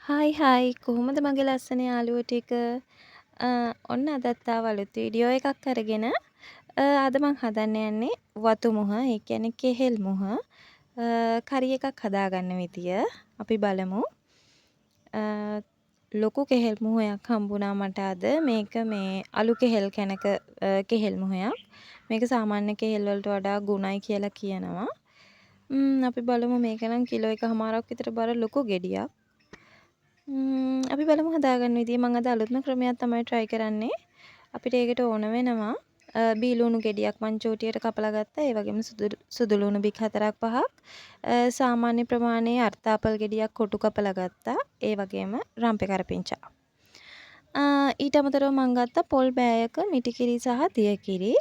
Hi hi කොහොමද මගේ ලස්සන යාළුවෝ ටික? ඔන්න අදත් ආව අලුත් වීඩියෝ එකක් අරගෙන අද මං හදන්න යන්නේ වතු මුහ, ඒ කියන්නේ කෙහෙල් මුහ කරි එකක් හදාගන්න විදිය අපි බලමු. අ, ලොකු කෙහෙල් මුහයක් හම්බුණා මට අද. මේක මේ අලු කෙහෙල් කැනක කෙහෙල් මුහයක්. මේක සාමාන්‍ය කෙහෙල් වලට වඩා ගුණයි කියලා කියනවා. අපි බලමු මේක නම් කිලෝ එකහමාරක් විතර බර ලොකු ගෙඩියක්. අපි බලමු හදාගන්න විදිය. මම අද අලුත්ම ක්‍රමයක් තමයි try කරන්නේ. අපිට ඒකට ඕන වෙනවා බීලුණු ගෙඩියක් මං චූටියට කපලා ගත්තා. ඒ වගේම සුදු ලුණු බික් 4ක් 5ක්. සාමාන්‍ය ප්‍රමාණයේ අර්තාපල් ගෙඩියක් කොටු කපලා ගත්තා. ඒ වගේම රම්පේ කරපිංචා. ඊට අමතරව මං ගත්තා පොල් බෑයක මිටි කිරි සහ දිය කිරි.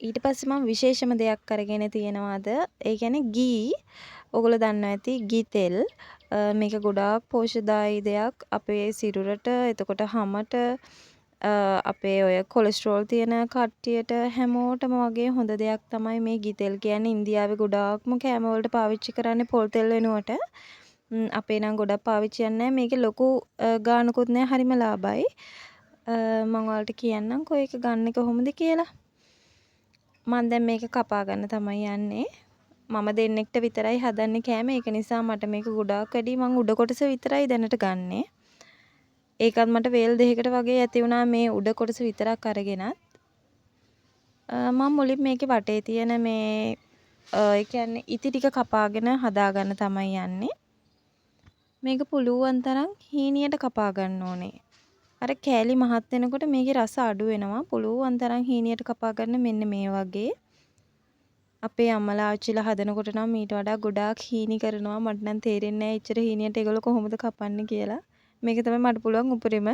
ඊට පස්සේ මම විශේෂම දෙයක් අරගෙන තියෙනවාද ඒ කියන්නේ ගී. ඔයගොල්ලෝ දන්නවා ඇති ගී තෙල්. මේක ගොඩාක් පෝෂ්‍යදායී දෙයක් අපේ සිරුරට, එතකොට හමට, අපේ ඔය කොලෙස්ටරෝල් තියෙන කට්ටියට හැමෝටම වගේ හොඳ දෙයක් තමයි මේ ගී තෙල් කියන්නේ. ඉන්දියාවේ ගොඩාක්ම කෑම වලට පාවිච්චි කරන්නේ පොල් තෙල් වෙනුවට. අපේ නම් ගොඩක් පාවිච්චි යන්නේ නැහැ. මේකේ ලොකු ගානකුත් නැහැ, හරිම ලාභයි. මම ඔයාලට කියන්නම්කෝ ඒක ගන්න කොහොමද කියලා. මම දැන් මේක කපා ගන්න තමයි යන්නේ. මම දෙන්නෙක්ට විතරයි හදන්නේ කෑම. ඒක නිසා මට මේක ගොඩාක් වැඩි. මං උඩ කොටස විතරයි දැනට ගන්නෙ. ඒකත් මට වේල් දෙකකට වගේ ඇති වුණා මේ උඩ කොටස විතරක් අරගෙනත්. මම මුලින් මේකේ වටේ තියෙන මේ ඒ කියන්නේ ඉති ටික කපාගෙන හදාගන්න තමයි යන්නේ. මේක පුළුවන් තරම් හීනියට කපා ගන්න ඕනේ. අර කෑලි මහත් වෙනකොට මේකේ රස අඩු වෙනවා. පුළුවන් තරම් හීනියට කපා ගන්න මෙන්න මේ වගේ. අපේ අම්මලා ආච්චිලා හදනකොට නම් ඊට වඩා ගොඩාක් හීනි කරනවා. මට නම් තේරෙන්නේ නැහැ එච්චර හීනියට ඒගොල්ලෝ කොහොමද කපන්නේ කියලා. මේක තමයි මට පුළුවන් උපරිම.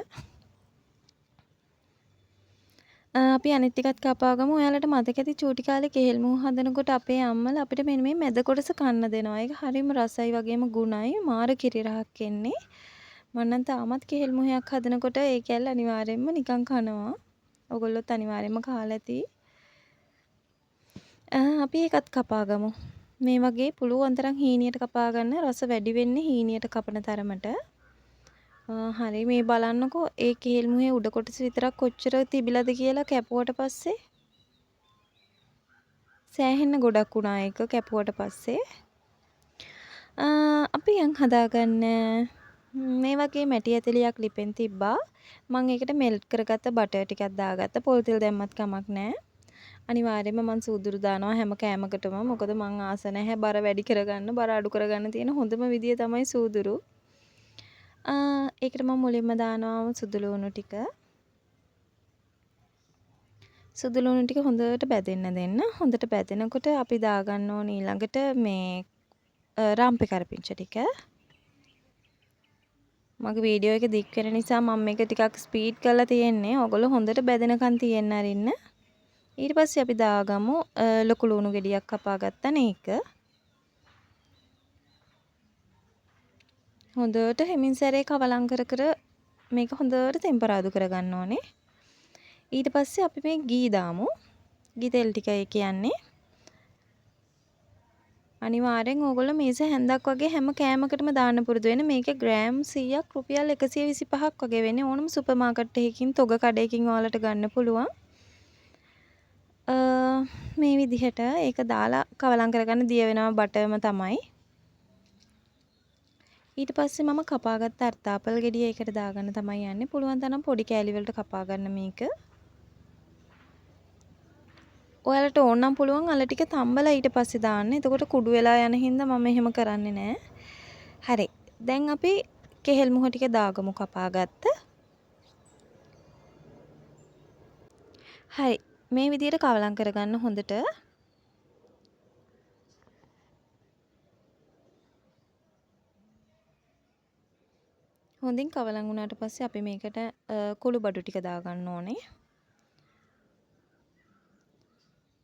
අපි අනිත් ටිකත් කපාගමු. ඔයාලට මතක ඇති චූටි කාලේ කෙහෙල් මුහු හදනකොට අපේ අම්මලා අපිට මෙන්න මේ මැද කොටස කන්න දෙනවා. ඒක හරිම රසයි වගේම ගුණයි. මාර කිරි රහක් එන්නේ. මම නම් තාමත් කෙහෙල් මුහයක් හදනකොට ඒ කැල්ල අනිවාර්යෙන්ම නිකන් කනවා. ඔයගොල්ලොත් අනිවාර්යෙන්ම කාලා ඇති. අපි ඒකත් කපාගමු. මේ වගේ පුළුවන් තරම් හීනියට කපා ගන්න. රස වැඩි වෙන්නේ හීනියට කපන තරමට. හරි මේ බලන්නකෝ ඒ කෙහෙල් මුහේ උඩ කොටස විතරක් කොච්චර තිබිලාද කියලා කැපුවට පස්සේ. සෑහෙන්න ගොඩක් වුණා ඒක කැපුවට පස්සේ. අපි යන් හදාගන්න මේ වගේ මැටි ඇතලියක් ලිපෙන් තිබ්බා. මම ඒකට මෙල්ට් කරගත්ත බටර් ටිකක් දාගත්තා. පොල් තෙල් දැම්මත් කමක් නැහැ. අනිවාර්යයෙන්ම මම සූදුරු දානවා හැම කෑමකටම. මොකද මං ආස නැහැ බර වැඩි කරගන්න, බර අඩු කරගන්න තියෙන හොඳම විදිය තමයි සූදුරු. ඒකට මම මුලින්ම දානවා සුදු ලුණු ටික. සුදු ලුණු ටික හොඳට බැදෙන්න දෙන්න. හොඳට බැදෙනකොට අපි දාගන්න ඕනේ ඊළඟට මේ රම්පේ කරපිංච ටික. මගේ වීඩියෝ එක දික් වෙන නිසා මම මේක ටිකක් ස්පීඩ් කරලා තියෙන්නේ. ඔයගොල්ලෝ හොඳට බැදෙනකන් තියෙන්න අරින්න. ඊට පස්සේ අපි දාගමු ලොකු ලුණු ගෙඩියක් කපා ගත්තා නේක. හොඳට හිමින් සැරේ කවලම් කර කර මේක හොඳට ටෙම්පරාදු කරගන්න ඕනේ. ඊට පස්සේ අපි මේ ගී දාමු. ගී තෙල් ටික ඒ කියන්නේ. අනිවාර්යෙන් ඕගොල්ලෝ මේස හැන්දක් වගේ හැම කෑමකටම දාන්න පුරුදු වෙන්න. මේකේ ග්‍රෑම් 100ක් රුපියල් 125ක් වගේ වෙන්නේ. ඕනම සුපර් මාකට් එකකින් තොග කඩේකින් ඔයාලට ගන්න පුළුවන්. මේ විදිහට ඒක දාලා කවලම් කරගන්න දිය වෙනවා බටර්ම තමයි. ඊට පස්සේ මම කපාගත්ත අර්තාපල් ගෙඩිය ඒකට දාගන්න තමයි යන්නේ. පුළුවන් තරම් පොඩි කෑලි වලට කපා ගන්න මේක. ඔයාලට ඕන නම් පුළුවන් අල ටික තම්බලා ඊට පස්සේ දාන්න. එතකොට කුඩු වෙලා යන හින්දා මම එහෙම කරන්නේ නැහැ. හරි. දැන් අපි කෙහෙල් මුහ ටික දාගමු කපාගත්ත. හරි. මේ විදිහට කවලම් කරගන්න හොඳට. හොඳින් කවලම් වුණාට පස්සේ අපි මේකට කුළු බඩු ටික දාගන්න ඕනේ.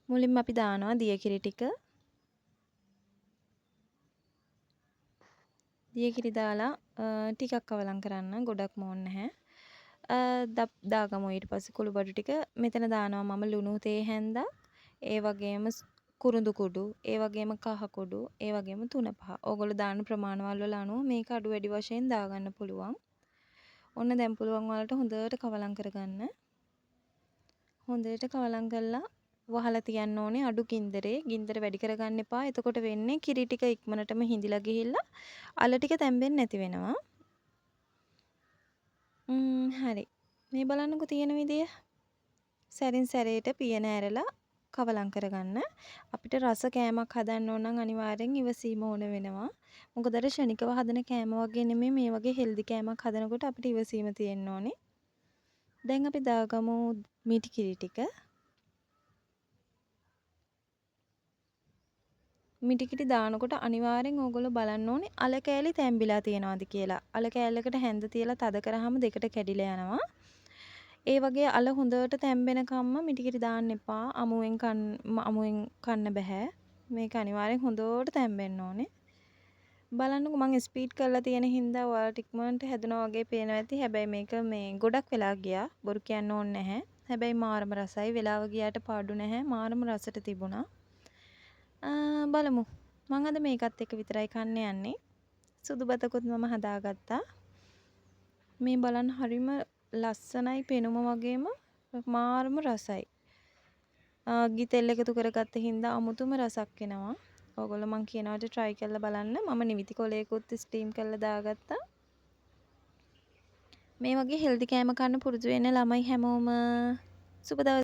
මුලින්ම අපි දානවා දිය කිරි ටික. දිය කිරි දාලා ටිකක් කවලම් කරන්න. ගොඩක්ම ඕනේ නැහැ. දාගමු ඊට පස්සේ කුළු බඩු ටික. මෙතන දානවා මම ලුණු තේ හැන්දා. ඒ වගේම කුරුඳු කුඩු, ඒ වගේම කහ කුඩු, ඒ වගේම තුන පහ. ඕගොල්ලෝ දාන ප්‍රමාණවල වල අනුව මේක අඩු වැඩි වශයෙන් දාගන්න පුළුවන්. ඔන්න දැන් පුළුවන් ඔයාලට හොඳට කවලම් කරගන්න. හොඳට කවලම් කරලා වහලා තියන්න ඕනේ අඩු ගින්දරේ. ගින්දර වැඩි කරගන්න එපා. එතකොට වෙන්නේ කිරි ටික ඉක්මනටම හිඳිලා ගිහිල්ලා අල ටික තැම්බෙන්නේ නැති වෙනවා. හරි. මේ බලන්නකෝ තියෙන විදිය. සැරින් සැරේට පියන ඇරලා කවලම් කරගන්න. අපිට රස කෑමක් හදන්න ඕන නම් අනිවාර්යෙන් ඉවසීම ඕන වෙනවා. මොකද අර ෂණිකව හදන කෑම වගේ නෙමෙයි මේ වගේ හෙල්දි කෑමක් හදනකොට අපිට ඉවසීම තියෙන්න ඕනේ. දැන් අපි දාගමු මිටි කිරි ටික. මිටි කිරි දානකොට අනිවාර්යෙන් ඕගොල්ලෝ බලන්න ඕනේ අල කෑලි තැම්බිලා තියෙනවද කියලා. අල කෑල්ලකට හැන්ද තියලා තද කරාම දෙකට කැඩිලා යනවා. ඒ වගේ අල හොඳට තැම්බෙනකම්ම මිටි කිරි දාන්න එපා. අමුවෙන් කන්න බෑ. මේක අනිවාර්යෙන් හොඳට තැම්බෙන්න ඕනේ. බලන්නකෝ මම ස්පීඩ් කරලා තියෙන හින්දා ඔයාලට ඉක්මනට හැදුනා වගේ පේනවා ඇති. හැබැයි මේක මේ ගොඩක් වෙලා ගියා. බොරු කියන්න ඕනේ නැහැ. හැබැයි මාරම රසයි. වෙලාව ගියාට පාඩු නැහැ. මාරම රසට තිබුණා. බලමු. මම අද මේකත් එක්ක විතරයි කන්න යන්නේ. සුදු බතකුත් මම හදාගත්තා. මේ බලන්න හරිම ලස්සනයි පෙනුම වගේම මාරම රසයි. ගිතෙල් එකතු කරගත්ත හින්දා අමුතුම රසක් එනවා. ඕගොල්ලෝ මං කියනවාට try කරලා බලන්න. මම නිවිති කොලයකුත් ස්ටීම් කරලා දාගත්තා. මේ වගේ හෙල්දි කෑම කන්න පුරුදු වෙන්න ළමයි හැමෝම සුබ දවසක්.